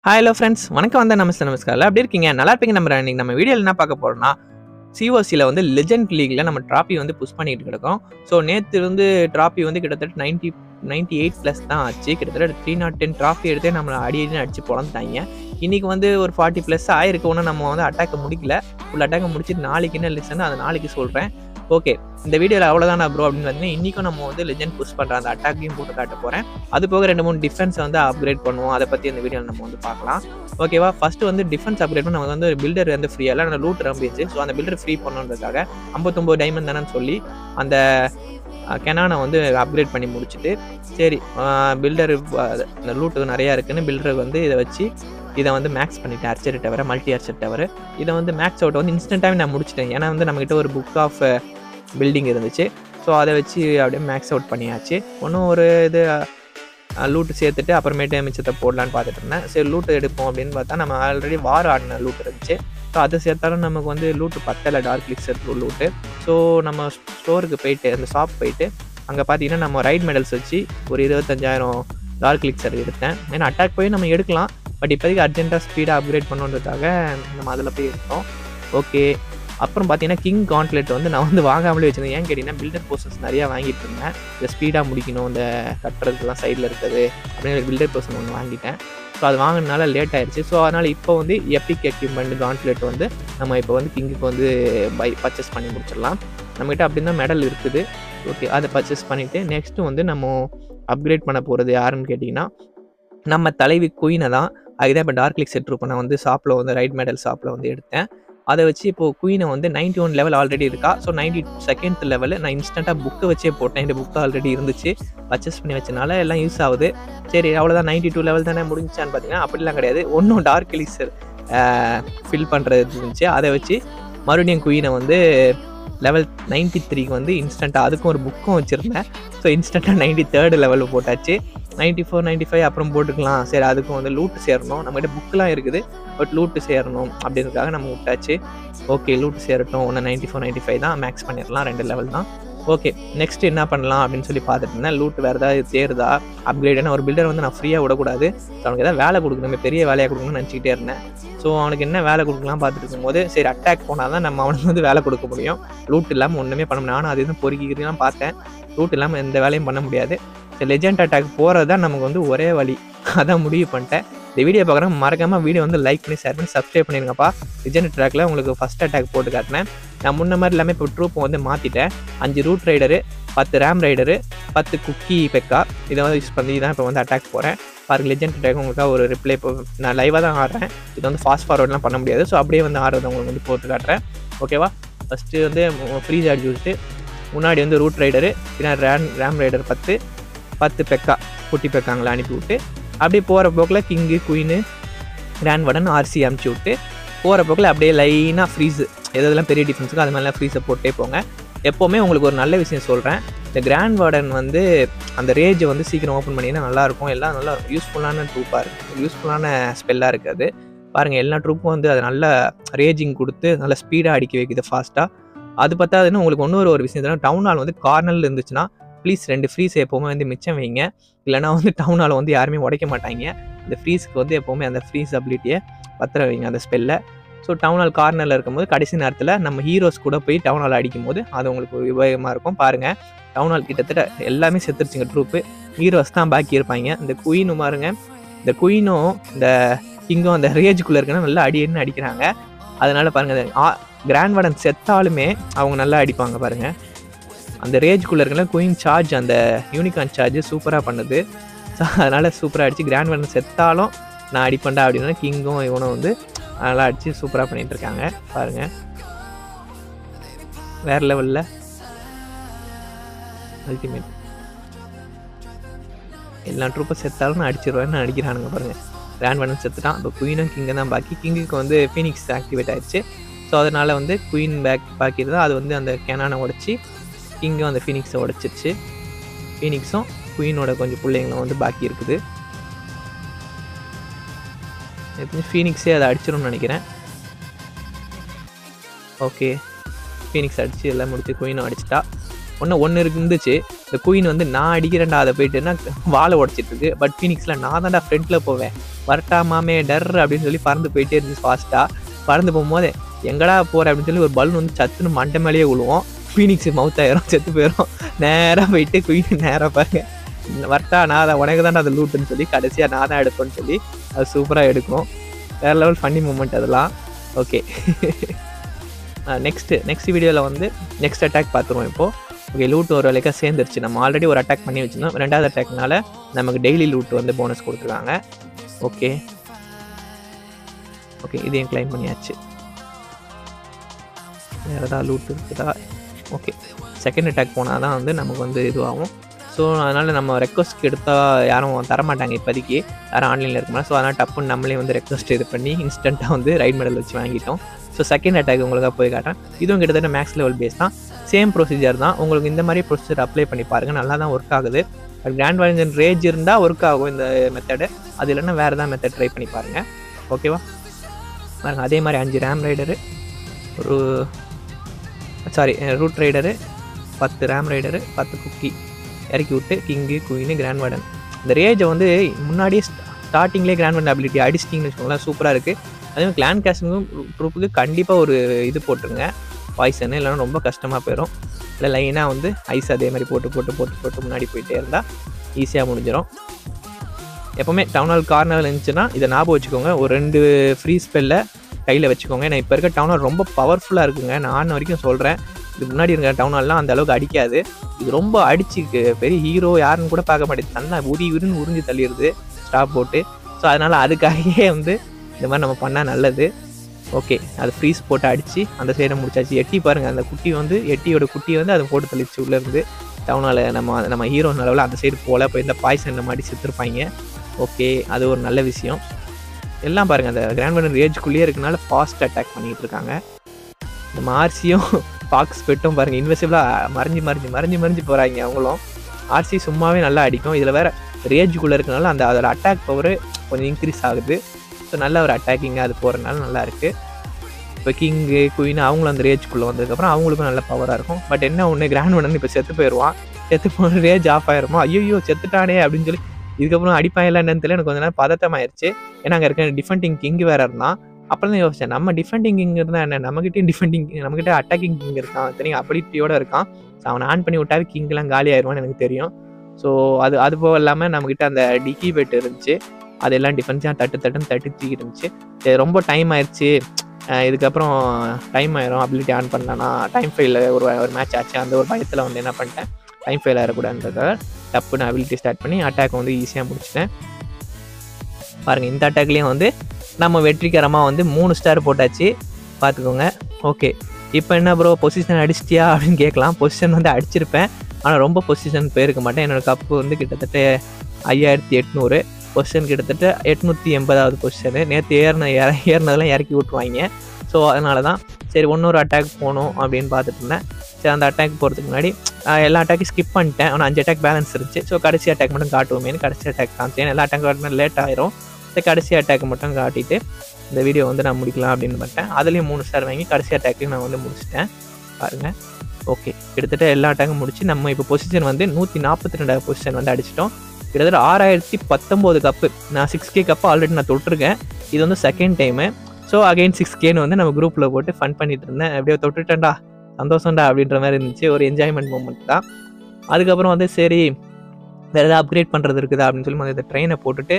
Hello friends, வணக்கம் நமஸ்காரம். எப்படி இருக்கீங்க? நல்லா இருப்பீங்க நம்புறேன். இன்னைக்கு நம்ம வீடியோவில் என்ன பார்க்க போறோம்னா, சிஓசியில் வந்து லெஜெண்ட் லீக்ல நம்ம ட்ராஃபி வந்து புஷ் பண்ணிட்டு கிடக்கோம். ஸோ நேற்று வந்து ட்ராஃபி வந்து கிட்டத்தட்ட 98 ப்ளஸ் தான் ஆச்சு. கிட்டத்தட்ட 310 ட்ராஃபி எடுத்தே நம்மளை அடின்னு அடிச்சு பொழந்துட்டாங்க. இன்னைக்கு வந்து ஒரு 40 ப்ளஸ் ஆயிருக்கு. ஒன்றும் நம்ம வந்து அட்டாக்கை முடிக்கல. ஃபுல் அட்டாக்கை முடிச்சுட்டு நாளைக்கு என்ன லிஸ்ட்னு அதை நாளைக்கு சொல்கிறேன். ஓகே, இந்த வீடியோவில் அவ்வளோதானா ப்ரோ அப்படின்னு பார்த்தீங்கன்னா, இன்றைக்கும் நம்ம வந்து லெஜெண்ட் புஷ் பண்ணுற அந்த அட்டாக்கையும் போட்டு காட்ட போகிறேன். அது போக 2-3 டிஃபென்ஸை வந்து அப்கிரேட் பண்ணுவோம். அதை பற்றி இந்த வீடியோவில் நம்ம வந்து பார்க்கலாம். ஓகேவா? ஃபஸ்ட்டு வந்து டிஃபென்ஸ் அப்கிரேட் பண்ணி நமக்கு வந்து பில்டர் வந்து ஃப்ரீயாக இல்லை, அந்த லூட் ரம்பிச்சு. ஸோ அந்த பில்டர் ஃப்ரீ பண்ணுறதுக்காக 59 டைமண்ட் தானேன்னு சொல்லி அந்த கெனானை வந்து அப்கிரேட் பண்ணி முடிச்சுட்டு, சரி பில்டர் இந்த லூட்டு நிறையா இருக்குன்னு பில்டருக்கு வந்து இதை வந்து மேக்ஸ் பண்ணிவிட்டேன். Archer tower, multi archer tower. இதை வந்து மேக்ஸ் அவுட் வந்து இன்ஸ்டன்ட்டாகவே நான் முடிச்சிட்டேன். ஏன்னா வந்து நம்மகிட்ட ஒரு புக் ஆஃப் பில்டிங் இருந்துச்சு. ஸோ அதை வச்சு அப்படியே மேக்ஸ் அவுட் பண்ணியாச்சு. ஒன்றும் ஒரு இது லூட்டு சேர்த்துட்டு அப்புறமேட்டு மிச்சத்தை போடலான்னு பார்த்துட்டு இருந்தேன். சரி லூட்டு எடுப்போம் அப்படின்னு பார்த்தா, நம்ம ஆல்ரெடி வார் ஆடின லூட் இருந்துச்சு. ஸோ அதை சேர்த்தாலும் நமக்கு வந்து லூட்டு பத்தலை, டார்க் லிக்ஸர் லூட்டு. ஸோ நம்ம ஸ்டோருக்கு போயிட்டு, அந்த ஷாப் போயிட்டு அங்கே பார்த்தீங்கன்னா நம்ம ரைட் மெடல்ஸ் வச்சு ஒரு 25,000 டார்க் லிக்ஸர் எடுத்தேன். ஏன்னா அட்டாக் போய் நம்ம எடுக்கலாம், பட் இப்போதைக்கு அர்ஜென்ட்டாக ஸ்பீடாக அப்கிரேட் பண்ணுறதுக்காக நம்ம அதில் போய் எடுத்தோம். ஓகே, அப்புறம் பார்த்தீங்கன்னா கிங் காண்ட்லெட் வந்து நான் வந்து வாங்காமலே வச்சுருந்தேன். ஏன் கேட்டிங்கன்னா, பில்டர் போர்ஷன்ஸ் நிறையா வாங்கிட்டு இருந்தேன். இந்த ஸ்பீடாக முடிக்கணும், இந்த கட்டுறதுக்கெல்லாம் சைடில் இருக்குது அப்படின்னு பில்டர் போர்ஷன் ஒன்று வாங்கிட்டேன். ஸோ அது வாங்கினால லேட் ஆயிடுச்சு. ஸோ அதனால் இப்போ வந்து எபிக் எக்யூப்மெண்ட் காண்ட்லெட் வந்து நம்ம இப்போ வந்து கிங்குக்கு வந்து பர்ச்சேஸ் பண்ணி முடிச்சிடலாம். நம்மகிட்ட அப்படி தான் மெடல் இருக்குது. ஓகே, அதை பர்ச்சேஸ் பண்ணிவிட்டு நெக்ஸ்ட்டு வந்து நம்ம அப்கிரேட் பண்ண போகிறது யாருன்னு கேட்டிங்கன்னா, நம்ம தலைவி குயினை தான். அதுதான் இப்போ டார்க் லிக் செட் நான் வந்து ஷாப்பில் வந்து ரைட் மெடல் ஷாப்பில் வந்து எடுத்தேன். அதை வச்சு இப்போது குயினை வந்து 91 லெவல் ஆல்ரெடி இருக்கா. ஸோ 92nd லெவலு நான் இன்ஸ்டண்ட்டாக புக்கை வச்சே போட்டேன். இந்த புக்கு ஆல்ரெடி இருந்துச்சு, பர்ச்சேஸ் பண்ணி வச்சனால எல்லாம் யூஸ் ஆகுது. சரி அவ்வளோதான், 92 லெவல் தானே முடிஞ்சான்னு பார்த்தீங்கன்னா அப்படிலாம் கிடையாது. ஒன்றும் டார்க் எலிக்சர் ஃபில் பண்ணுறது இருந்துச்சு. அதை வச்சு மறுபடியும் குயினை வந்து லெவல் 93க்கு வந்து இன்ஸ்டண்ட்டாக, அதுக்கும் ஒரு புக்கும் வச்சுருந்தேன். ஸோ இன்ஸ்டண்ட்டாக 93rd லெவலில் போட்டாச்சு. 94, 95 அப்புறம் போட்டுக்கலாம். சரி அதுக்கும் வந்து லூட்டு சேரணும், நம்மகிட்ட புக்கெலாம் இருக்குது, பட் லூட்டு சேரணும் அப்படின்றதுக்காக நம்ம விட்டாச்சு. ஓகே, லூட்டு சேரட்டும். ஒன்று 94, 95 தான், மேக்ஸ் பண்ணிடலாம், 2 லெவல் தான். ஓகே, நெக்ஸ்ட் என்ன பண்ணலாம் அப்படின்னு சொல்லி பார்த்துட்டு இருந்தேன். லூட்டு வேறு ஏதாவது சேருதா அப்கிரேடான ஒரு பில்டர் வந்து நான் ஃப்ரீயாக விடக்கூடாது. ஸோ அவனுக்கு ஏதாவது வேலை கொடுக்கணும், பெரிய வேலையாக கொடுக்கணும்னு நினச்சிக்கிட்டே இருந்தேன். ஸோ அவனுக்கு என்ன வேலை கொடுக்கலாம் பார்த்துட்டு இருக்கும்போது, சரி அட்டாக் போனால் தான் நம்ம அவனுக்கு வந்து வேலை கொடுக்க முடியும். லூட் இல்லாமல் ஒன்றுமே பண்ண முடியும். நானும் அது எதுவும் பொறுக்கிக்கிறதுலாம் பார்த்தேன். லூட் இல்லாமல் எந்த வேலையும் பண்ண முடியாது. சரி லெஜெண்ட் அட்டாக் போகிறது தான் நமக்கு வந்து ஒரே வழி. அதான் முடிவு பண்ணிட்டேன். இந்த வீடியோ பார்க்குறேன், மறக்காமல் வீடியோ வந்து லைக் பண்ணி ஷேர் பண்ணி சப்ஸ்கிரைப் பண்ணிருங்கப்பா. லெஜெண்ட் அட்டாக்ல உங்களுக்கு ஃபஸ்ட் அட்டாக் போட்டு காட்டினேன். நான் முன்ன மாதிரி எல்லாமே இப்போ ட்ரூப்பை வந்து மாற்றிட்டேன். 5 ரூட் ரைடரு, 10 ரேம் ரைடரு, 10 குக்கி பெக்கா, இதை வந்து யூஸ் பண்ணி தான் இப்போ வந்து அட்டாக் போகிறேன். பாருங்கள், லெஜெண்ட் அட்டாக் உங்களுக்காக ஒரு ரிப்ளை. இப்போ நான் லைவாக தான் ஆடுறேன். இது வந்து ஃபாஸ்ட் ஃபார்வர்ட்லாம் பண்ண முடியாது. ஸோ அப்படியே வந்து ஆடுறது உங்களுக்கு வந்து போட்டு காட்டுறேன். ஓகேவா? ஃபஸ்ட்டு வந்து ஃப்ரீ சார்ஜ் யூஸ்ட்டு, முன்னாடி வந்து ரூட் ரைடரு, பின்னாடி ரேம் ரைடர் 10 பெக்கா, குட்டி பெக்காங்களை அனுப்பி விட்டு, அப்படியே போகிற போக்கில் கிங்கு, குயினு, கிராண்ட் வார்டன், ஆர்சி அனுப்பிச்சி விட்டு போகிற போக்கில் அப்படியே லைனாக ஃப்ரீஸு, எதெல்லாம் பெரிய டிஃபென்ஸுக்கு அது மாதிரிலாம் ஃப்ரீஸை போட்டே போங்க. எப்போவுமே உங்களுக்கு ஒரு நல்ல விஷயம் சொல்கிறேன், இந்த கிராண்ட் வார்டன் வந்து அந்த ரேஜை வந்து சீக்கிரம் ஓப்பன் பண்ணிங்கன்னா நல்லாயிருக்கும். எல்லாம் நல்லா யூஸ்ஃபுல்லான ட்ரூப்பாக இருக்குது, யூஸ்ஃபுல்லான ஸ்பெல்லாக இருக்குது. அது பாருங்கள், எல்லா ட்ரூப்பும் வந்து அது நல்ல ரேஜிங் கொடுத்து நல்லா ஸ்பீடாக அடிக்க வைக்குது ஃபாஸ்ட்டாக. அது பார்த்தாதுன்னு உங்களுக்கு ஒரு விஷயம், டவுன் ஹால் வந்து கார்னரில் இருந்துச்சுன்னா ப்ளீஸ் 2 ஃப்ரீஸ் எப்போவுமே வந்து மிச்சம் வைங்க. இல்லைனா வந்து டவுன் ஹாலை வந்து யாருமே உடைக்க மாட்டாங்க. அந்த ஃப்ரீஸ்க்கு வந்து எப்போவுமே அந்த ஃப்ரீஸ் அபிலிட்டியை பத்திர வைங்க, அந்த ஸ்பெல்லை. ஸோ டவுன் ஹால் கார்னரில் இருக்கும்போது கடைசி நேரத்தில் நம்ம ஹீரோஸ் கூட போய் டவுன் ஹால் அடிக்கும் போது அது உங்களுக்கு உபயோகமாக இருக்கும். பாருங்கள், டவுன் ஹால் கிட்டத்தட்ட எல்லாமே செத்துருச்சுங்க ட்ரூப்பு. ஹீரோஸ் தான் பாக்கி இருப்பாங்க. இந்த குயினும் பாருங்க, இந்த குயினும் இந்த கிங்கும் அந்த ரேஜுக்குள்ளே இருக்குன்னா நல்லா அடின்னு அடிக்கிறாங்க. அதனால் பாருங்கள், கிராண்ட் வார்டன் செத்தாலுமே அவங்க நல்லா அடிப்பாங்க. பாருங்கள், அந்த ரேஜ்குள்ளே இருக்கல குயின் சார்ஜ், அந்த யூனிகார்ன் சார்ஜ் சூப்பராக பண்ணுது. ஸோ அதனால் சூப்பராக அடிச்சு கிராண்ட் வார்டன் செத்தாலும் நான் அடிப்பேன்டா அப்படின்னா கிங்கும் இவனும் வந்து நல்லா அடித்து சூப்பராக பண்ணிகிட்டு இருக்காங்க. பாருங்கள், வேறு லெவலில் அல்டிமேட். எல்லா ட்ரூப்பும் செத்தாலும் நான் அடிச்சிருவேன்னு அடிக்கிறானுங்க. பாருங்கள், கிராண்ட் வார்டன் செத்துட்டான். இப்போ குயினும் கிங்கை தான் பாக்கி. கிங்குக்கு வந்து ஃபீனிக்ஸ் ஆக்டிவேட் ஆகிடுச்சு. ஸோ அதனால் வந்து குயின் பாக்கி இருந்தால் அது வந்து அந்த கேனானை உடச்சி கிங்கும் அந்த ஃபீனிக்ஸை உடச்சிருச்சு. ஃபீனிக்ஸும் குயினோட கொஞ்சம் பிள்ளைங்களும் வந்து பாக்கி இருக்குது. எப்படியும் ஃபீனிக்ஸே அதை அடிச்சிடும்னு நினைக்கிறேன். ஓகே, ஃபீனிக்ஸ் அடித்து எல்லாம் முடிச்சு குயினும் அடிச்சிட்டா. ஒன்று இருந்துச்சு, இந்த குயின் வந்து நான் அடிக்கிறேன்டா அதை போயிட்டுன்னா வாழை உடச்சிட்டு இருக்கு. பட் ஃபீனிக்ஸில் நான் தான்டா ஃப்ரண்ட்டில் போவேன், வரட்டாமாமே டர் அப்படின்னு சொல்லி பறந்து போயிட்டே இருந்துச்சு ஃபாஸ்ட்டாக. பறந்து போகும்போது எங்கடா போகிற அப்படின்னு சொல்லி ஒரு பலூன் வந்து சத்துன்னு மண்டை மேலேயே விழுவோம். ஃபீனிக்ஸ் மவுத் ஆயிரும், செத்து போயிடும். நேராக போயிட்டு குயின் நேராக பாருங்க வரட்டா நான் அதை உனக்கு தான் அது லூட்டுன்னு சொல்லி கடைசியாக நான் தான் எடுப்பேன்னு சொல்லி அது சூப்பராக எடுக்கும். வேறு லெவல் ஃபன்னி மூமெண்ட் அதெல்லாம். ஓகே நெக்ஸ்ட் வீடியோவில் வந்து நெக்ஸ்ட் அட்டாக் பார்த்துருவோம் இப்போது. ஓகே லூட் ஒரு வேலைக்காக சேர்ந்துருச்சு. நம்ம ஆல்ரெடி ஒரு அட்டாக் பண்ணி வச்சுருந்தோம். 2வது அட்டாக்னால நமக்கு டெய்லி லூட் வந்து போனஸ் கொடுத்துருக்காங்க. ஓகே இதையும் கிளைம் பண்ணியாச்சு. வேறு ஏதாவது லூட் இருக்குதா? ஓகே செகண்ட் அட்டாக் போனால் தான் வந்து நமக்கு வந்து இதுவாகும். ஸோ அதனால் நம்ம ரெக்வஸ்ட் எடுத்தால் யாரும் தரமாட்டாங்க இப்போதைக்கு, யாரும் ஆன்லைனில் இருக்குமா. ஸோ அதனால் டப்புன்னு நம்மளே வந்து ரெக்வஸ்ட் இது பண்ணி இன்ஸ்டண்ட்டாக வந்து ரைட் மெடல் வச்சு வாங்கிட்டோம். ஸோ செகண்ட் அட்டாக் உங்களுக்காக போய் காட்டுறேன். இதுவும் கிட்டத்தட்ட மேக்ஸ் லெவல் பேஸ் தான், சேம் ப்ரொசீஜர் தான். உங்களுக்கு இந்த மாதிரி ப்ரொசீஜர் அப்ளை பண்ணி பாருங்கள், நல்லா தான் ஒர்க் ஆகுது. கிராண்ட் வாலஞ்சன் ரேஜ் இருந்தால் ஒர்க் ஆகும் இந்த மெத்தடு, அது இல்லைன்னா வேறு தான் மெத்தட் ட்ரை பண்ணி பாருங்கள். ஓகேவா பாருங்கள். அதே மாதிரி 5 ram rider, root rider, 10 ram rider, 10 குக்கி இறக்கி விட்டு கிங்கு குயின்னு கிராண்ட் வார்டன். இந்த ரேஜை வந்து முன்னாடியே ஸ்டார்டிங்லேயே கிராண்ட் வார்டன் அபிலிட்டி அடிச்சிட்டிங்கன்னு வச்சுக்கோங்களேன், சூப்பராக இருக்குது. அதேமாதிரி கிளான் கேஸ்டிங்கும் ட்ரூப்புக்கு கண்டிப்பாக ஒரு இது போட்டுருங்க பாய்சனு, இல்லைன்னா ரொம்ப கஷ்டமாக போயிடும். இல்லை லைனாக வந்து ஐஸ் அதே மாதிரி போட்டு முன்னாடி போயிட்டே இருந்தால் ஈஸியாக முடிஞ்சிடும். எப்போவுமே டவுன் ஹால் கார்னரில் இருந்துச்சுன்னா இதை ஞாபகம் வச்சுக்கோங்க, ஒரு 2 ஃப்ரீ ஸ்பெல்ல கையில் வச்சுக்கோங்க. ஏன்னா இப்போ இருக்க டவுன் ஹால் ரொம்ப பவர்ஃபுல்லாக இருக்குங்க, நான் வரைக்கும் சொல்கிறேன். இதுக்கு முன்னாடி இருக்கிற டவுன் ஹால்லாம் அந்த அளவுக்கு அடிக்காது, இது ரொம்ப அடிச்சுக்கு பெரிய ஹீரோ யாருன்னு கூட பார்க்க மாட்டேங்குது, தன்னா உறிஞ்சு தள்ளிடுது ஸ்டாப் போட்டு. ஸோ அதனால் அதுக்காகவே வந்து இந்த மாதிரி நம்ம பண்ணால் நல்லது. ஓகே அது ஃப்ரீஸ் போட்டு அடித்து அந்த சைடை முடிச்சாச்சு. எட்டி பாருங்கள், அந்த குட்டி வந்து எட்டியோட குட்டி வந்து அதை போட்டு தள்ளிச்சு உள்ளேருந்து. டவுனால் நம்ம ஹீரோ அளவில் அந்த சைடு போல் போய் இந்த பாய்சன் நம்ம அடி செத்துருப்பாங்க. ஓகே அது ஒரு நல்ல விஷயம். எல்லாம் பாருங்கள் அந்த கிராண்ட் வார்டன் ரேஜுக்குள்ளேயே இருக்கனால ஃபாஸ்ட் அட்டாக் பண்ணிகிட்டு இருக்காங்க. நம்ம ஆர்சியும் ஃபாக்ஸ் பெட்டும் பாருங்கள் இன்வெசிபிளாக மறைஞ்சு போகிறாங்க அவங்களும். ஆர்சி சும்மாவே நல்லா அடிக்கும், இதில் வேறு ரேஜுக்குள்ளே இருக்கனால அதோட அட்டாக் பவர் கொஞ்சம் இன்க்ரீஸ் ஆகுது. ஸோ நல்ல ஒரு அட்டாக்கிங்காக அது போகிறதுனால நல்லா இருக்குது. இப்போ கிங்கு குயின் அவங்களும் அந்த ரேஜுக்குள்ளே வந்ததுக்கப்புறம் அவங்களுக்கும் நல்ல பவராக இருக்கும். பட் என்ன ஒன்று கிராண்ட் வார்டன் இப்போ செத்து போயிடுவான், செத்து போன ரேஜ் ஆஃப் ஆயிருமா, ஐயோ செத்துட்டானே அப்படின்னு சொல்லி இதுக்கப்புறம் அடிப்பாயில என்னன்னு தெரியல. எனக்கு கொஞ்சம் நேரம் பதட்டமாயிருச்சு, ஏன்னா அங்கே இருக்க டிஃபெண்டிங் கிங் வேறு இருந்தான். அப்புறம் தான் யோசிச்சேன், நம்ம டிஃபெண்டிங் கிங் இருந்தால் என்ன, நம்மகிட்ட அட்டாக்கிங் கிங் இருக்கான், தெரியும் அபிலிட்டியோட இருக்கான். ஸோ அவனை ஆன் பண்ணி விட்டாவே கிங்லாம் காலி ஆயிடுவான்னு எனக்கு தெரியும். ஸோ அது போக இல்லாமல் நம்மக்கிட்ட அந்த டிக்கி பெட் இருந்துச்சு, அதெல்லாம் டிஃபென்ஸாக தட்டுன்னு தூக்கிட்டு இருந்துச்சு. சரி ரொம்ப டைம் ஆயிடுச்சு, இதுக்கப்புறம் டைம் ஆயிரும் அபிலிட்டி ஆன் பண்ணலான்னா டைம் ஃபெயில் ஒரு மேட்ச் ஆச்சு. அந்த ஒரு பயத்தில் வந்து என்ன பண்ணிட்டேன், டைம் ஃபெயில் ஆகிடக்கூடாதுன்றதுக்காக டப்புன்னு அபிலிட்டி ஸ்டார்ட் பண்ணி அட்டாக் வந்து ஈஸியாக முடிச்சிட்டேன். பாருங்கள் இந்த அட்டாக்லேயும் வந்து நம்ம வெற்றிகரமாக வந்து 3 ஸ்டார் போட்டாச்சு, பார்த்துக்கோங்க. ஓகே இப்போ என்ன ப்ரோ பொசிஷன் அடிச்சிட்டியா அப்படின்னு கேட்கலாம். பொசிஷன் வந்து அடிச்சிருப்பேன், ஆனால் ரொம்ப பொசிஷன் போயிருக்க மாட்டேன். என்னோடய கப்பு வந்து கிட்டத்தட்ட 5800, பொசிஷன் கிட்டத்தட்ட 880வது பொசிஷனு. நேற்று ஏறினதெல்லாம் இறக்கி விட்டுருவாங்க. ஸோ அதனால தான் சரி இன்னொரு அட்டாக் போகணும் அப்படின்னு பார்த்துட்டு இருந்தேன். சரி அந்த அட்டாக் போகிறதுக்கு முன்னாடி எல்லா அட்டாக்கையும் ஸ்கிப் பண்ணிட்டேன், ஆனால் 5 அட்டாக் பேலன்ஸ் இருந்துச்சு. ஸோ கடைசி அட்டாக் மட்டும் காட்டுவோமேனு கடைசி அட்டாக் காமிச்சேன். எல்லா அட்டாக் காட்டினா லேட் ஆயிரும், சரி கடைசி அட்டாக் மட்டும் காட்டிட்டு இந்த வீடியோ வந்து நான் முடிக்கலாம் அப்படின்னு பார்த்தேன். அதுலேயும் 3 ஸ்டார் வாங்கி கடைசி அட்டாக்கையும் நான் வந்து முடிச்சிட்டேன் பாருங்கள். ஓகே கிட்டத்தட்ட எல்லா அட்டாக்கும் முடிச்சு நம்ம இப்போ பொசிஷன் வந்து 142 பொசிஷன் வந்து அடிச்சிட்டோம். கிட்டத்தட்ட 6019 கப்பு. நான் 6K கப்பு ஆல்ரெடி நான் தொட்டிருக்கேன், இது வந்து செகண்ட் டைமு. ஸோ அகைன் 6Kன்னு வந்து நம்ம குரூப்பில் போட்டு ஃபன் பண்ணிட்டு இருந்தேன். அப்படியே தொட்டுட்டேன்டா சந்தோஷம்டா அப்படின்ற மாதிரி இருந்துச்சு, ஒரு என்ஜாய்மெண்ட் மூமெண்ட் தான். அதுக்கப்புறம் வந்து சரி வேறு எதாவது அப்கிரேட் பண்ணுறது இருக்குதா அப்படின்னு சொல்லி இந்த ட்ரெயினை போட்டுட்டு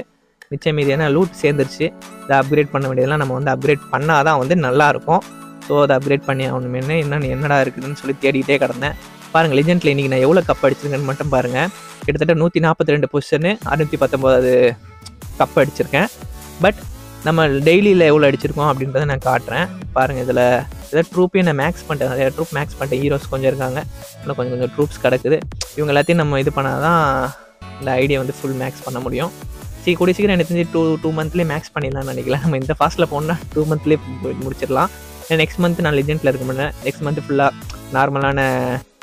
மிச்சம் மீதியான லூட் சேர்ந்துருச்சு. இதை அப்கிரேட் பண்ண வேண்டியதெல்லாம் நம்ம வந்து அப்கிரேட் பண்ணால் தான் வந்து நல்லாயிருக்கும். ஸோ அதை அப்கிரேட் பண்ணி ஆகணுமே, என்னடா இருக்குதுன்னு சொல்லி தேடிக்கிட்டே கிடந்தேன். பாருங்கள் லெஜெண்டில் இன்றைக்கி நான் எவ்வளோ கப் அடிச்சிருக்கேன்னு மட்டும் பாருங்கள். கிட்டத்தட்ட 142 பொசிஷனு 619 கப் அடிச்சிருக்கேன். பட் நம்ம டெய்லியில் எவ்வளோ அடிச்சிருக்கோம் அப்படின்றத நான் காட்டுறேன் பாருங்கள். இதில் ஏதாவது ட்ரூப்பையும் நான் மேக்ஸ் பண்ணிட்டேன், நிறைய ட்ரூப் மேக்ஸ் பண்ணிட்டேன். ஹீரோஸ் கொஞ்சம் இருக்காங்க, இன்னும் கொஞ்சம் ட்ரூப்ஸ் கிடக்குது. இவங்க எல்லாத்தையும் நம்ம இது பண்ணால் தான் இந்த ஐடியா வந்து ஃபுல் மேக்ஸ் பண்ண முடியும். கூடிய சீக்கிரம் எனக்கு தெரிஞ்சு 2 மந்த்லேயே மேக்ஸ் பண்ணிடலாம்னு நினைக்கலாம். நம்ம இந்த ஃபாஸ்ட்டில் போனால் 2 மந்த்லேயே முடிச்சிடலாம். நெக்ஸ்ட் மந்த் நான் லெஜெண்டில் இருக்க மாட்டேன், நெக்ஸ்ட் மந்த் ஃபுல்லாக நார்மலான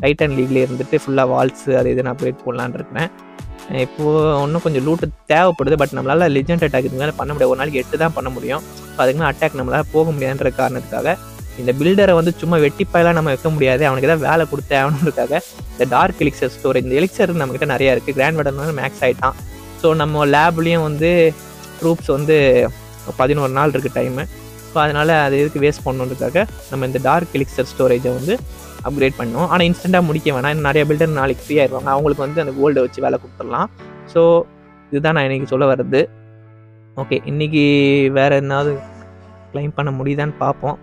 டைட்டன் லீக்லேயே இருந்துட்டு ஃபுல்லாக வால்ஸு அது இது நான் அப்கிரேட் போடலான்னு இருக்கிறேன். இப்போது இன்னும் கொஞ்சம் லூட்டு தேவைப்படுது, பட் நம்மளால் லெஜெண்ட் அட்டாக் இதுக்கு மேலே பண்ண முடியாது. ஒரு நாளைக்கு 8 தான் பண்ண முடியும். ஸோ அதுக்கு மேலே அட்டாக் நம்மளால் போக முடியாதுன்ற காரணத்துக்காக இந்த பில்டரை வந்து சும்மா வெட்டிப்பாயெல்லாம் நம்ம வைக்க முடியாது, அவனுக்கு ஏதாவது வேலை கொடுத்து ஆகணுன்றதுக்காக இந்த டார்க் எலிக்சர் ஸ்டோரேஜ், இந்த எலிக்சர் நம்மக்கிட்ட நிறையா இருக்குது. கிராண்ட் வார்டன் வந்து மேக்ஸ் ஆகிட்டான். ஸோ நம்ம லேப்லேயும் வந்து ட்ரூப்ஸ் வந்து 11 நாள் இருக்குது டைமு. ஸோ அதனால் அது எதுக்கு வேஸ்ட் பண்ணணுன்றதுக்காக நம்ம இந்த டார்க் எலிக்சர் ஸ்டோரேஜை வந்து அப்கிரேட் பண்ணோம். ஆனால் இன்ஸ்டண்ட்டாக முடிக்க வேணாம். இன்னும் நிறைய பில்டர் நாளைக்கு ஃப்ரீ ஆயிடுவாங்க. அவங்களுக்கு வந்து அந்த கோல்டை வச்சு வேலை கொடுத்துடலாம். ஸோ இதுதான் நான் இன்றைக்கி சொல்ல வர்றது. ஓகே, இன்றைக்கி வேறு என்னாவது கிளைம் பண்ண முடியுதான்னு பார்ப்போம்.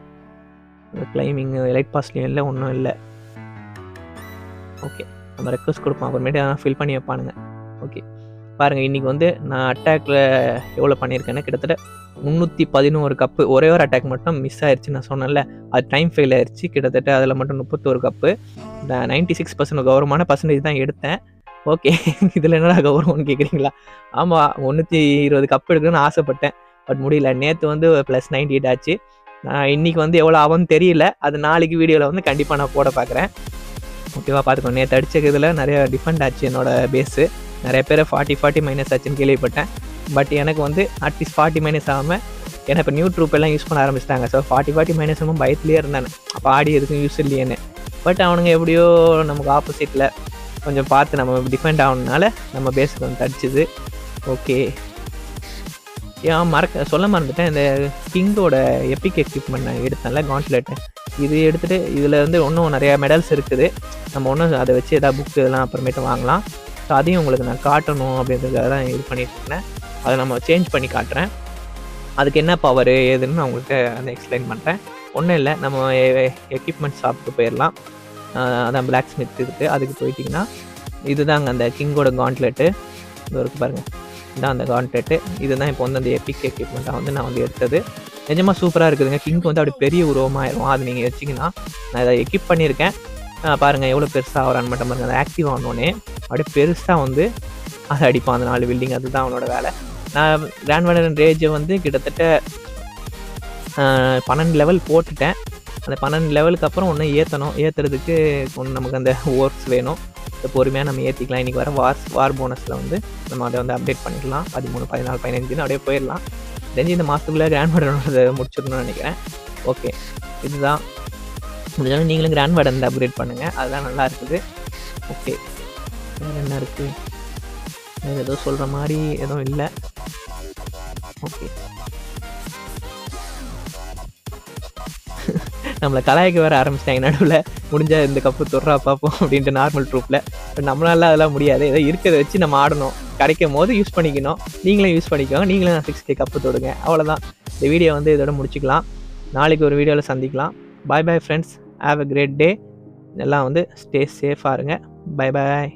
கிளைமிங் எலைட் பாஸ்லேயும் இல்லை, ஒன்றும் இல்லை. ஓகே, நம்ம ரெக்வஸ்ட் கொடுப்போம், அப்புறமேட்டு ஃபில் பண்ணி வைப்பானுங்க. ஓகே பாருங்கள், இன்றைக்கி வந்து நான் அட்டாக்கில் எவ்வளோ பண்ணியிருக்கேன்னா கிட்டத்தட்ட 311 கப்பு. ஒரே ஒரு அட்டாக் மட்டும் மிஸ் ஆயிடுச்சு, நான் சொன்னேன்ல, அது டைம் ஃபெயில் ஆயிடுச்சு. கிட்டத்தட்ட அதில் மட்டும் 31 கப்பு. 96% கௌரவமான பர்சன்டேஜ் தான் எடுத்தேன். ஓகே, இதில் என்னடா கௌரவம்னு கேட்குறீங்களா? ஆமாம், 320 கப்பு எடுக்கணும்னு ஆசைப்பட்டேன், பட் முடியல. நேற்று வந்து +98 ஆச்சு. நான் இன்றைக்கி வந்து எவ்வளோ ஆகும்னு தெரியல, அது நாளைக்கு வீடியோவில் வந்து கண்டிப்பாக நான் போட பார்க்குறேன். ஓகேவா, பார்த்துக்கோங்க. நேற்று அடிச்சதில் நிறைய டிஃபெண்ட் ஆச்சு என்னோடய பேஸு. நிறைய பேர் 40 மைனஸ் ஆச்சுன்னு கேள்விப்பட்டேன். பட் எனக்கு வந்து அட்லீஸ்ட் 40 மைனஸ் ஆகாமல், ஏன்னா இப்போ நியூ ட்ரூப் எல்லாம் யூஸ் பண்ண ஆரம்பிச்சிட்டாங்க. ஸோ 40 மைனஸ் பயத்துலேயே இருந்தானே, அப்போ ஆடி எதுக்கும் யூஸ் இல்லையேன்னு. பட் அவனுங்க எப்படியோ நமக்கு ஆப்போசிட்டில் கொஞ்சம் பார்த்து நம்ம டிஃபெண்ட் ஆகணுனால நம்ம பேஸுக்கு வந்து தடிச்சுது. ஓகே, சொல்ல மறந்துட்டேன், இந்த கிங்கோட எபிக் எக்யூப்மெண்ட் நான் எடுத்தேன்ல, காண்ட்லெட்டு. இது எடுத்துகிட்டு இதில் வந்து இன்னும் நிறையா மெடல்ஸ் இருக்குது. நம்ம ஒன்றும் அதை வச்சு எதாவது புக்கு இதெல்லாம் அப்புறமேட்டு வாங்கலாம். ஸோ அதையும் உங்களுக்கு நான் காட்டணும் அப்படின்றதுக்காக தான் இது பண்ணிட்டுருக்கேன். அதை நம்ம சேஞ்ச் பண்ணி காட்டுறேன். அதுக்கு என்ன பவர் ஏதுன்னு நான் உங்களுக்கு அதை எக்ஸ்பிளைன் பண்ணுறேன். ஒன்றும் இல்லை, நம்ம எக்யூப்மெண்ட் ஷாப்புக்கு போயிடலாம். அதான் பிளாக் ஸ்மித் இருக்குது, அதுக்கு போயிட்டிங்கன்னா இதுதாங்க அந்த கிங்கோட காண்ட்லெட்டு. இது இருக்குது பாருங்கள், இதுதான் அந்த காண்ட்லெட்டு. இதுதான் இப்போ வந்து அந்த எபிக் எக்யூப்மெண்ட்டாக வந்து நான் வந்து எடுத்தது. நிஜமாக சூப்பராக இருக்குதுங்க. கிங்க் வந்து அப்படி பெரிய உருவமாகிடும். அது நீங்கள் வச்சிங்கன்னா, நான் இதை எக்யூப் பண்ணியிருக்கேன் பாருங்கள், எவ்வளோ பெருசாக ஆகிறான்னு மட்டும் பாருங்கள். அந்த ஆக்டிவ் ஆனோடனே அப்படியே பெருசாக வந்து அதை அடிப்பான், அந்த 4 பில்டிங். அதுதான் அவனோட வேலை. நான் கிராண்ட் வேலரண்ட் ரேஜை வந்து கிட்டத்தட்ட 12 லெவல் போட்டுட்டேன். அந்த 12 லெவலுக்கு அப்புறம் ஒன்று ஏற்றுறதுக்கு ஒன்று நமக்கு அந்த ஓர்ஸ் வேணும். ஸோ பொறுமையாக நம்ம ஏற்றிக்கலாம். இன்றைக்கி வர வார் போனஸில் வந்து நம்ம அதை வந்து அப்டேட் பண்ணிக்கலாம். 13, 14, 15 அப்படியே போயிடலாம். தெரிஞ்சு இந்த மாதத்துக்குள்ளே கிராண்ட் வேலரண்ட் முடிச்சிடணும்னு நினைக்கிறேன். ஓகே, இதுதான் முடிஞ்சாலும் நீங்களும் கிராண்ட் வேலரண்ட் அப்கிரேட் பண்ணுங்கள், அதுதான் நல்லா இருக்குது. ஓகே, வேறு என்ன இருக்குது? வேறு ஏதோ சொல்கிற மாதிரி எதுவும் இல்லை. ஓகே, நம்மளை கலாய்க்க வேறு ஆரம்பிச்சிட்டாங்க நடுவில். முடிஞ்சால் இந்த கப்பு தொடுறா பார்ப்போம் அப்படின்ட்டு நார்மல் ட்ரூப்பில். பட் நம்மளால அதெல்லாம் முடியாது. ஏதோ இருக்கிறத வச்சு நம்ம ஆடணும். கிடைக்கும் போது யூஸ் பண்ணிக்கணும். நீங்களும் யூஸ் பண்ணிக்கோங்க. நீங்களும் 6K கப்பு தொடுங்க. அவ்வளோதான். இந்த வீடியோ வந்து இதோட முடிச்சுக்கலாம். நாளைக்கு ஒரு வீடியோவில் சந்திக்கலாம். Bye bye friends, have a great day. எல்லாம் வந்து ஸ்டே சேஃபாக இருங்க. பை பாய்.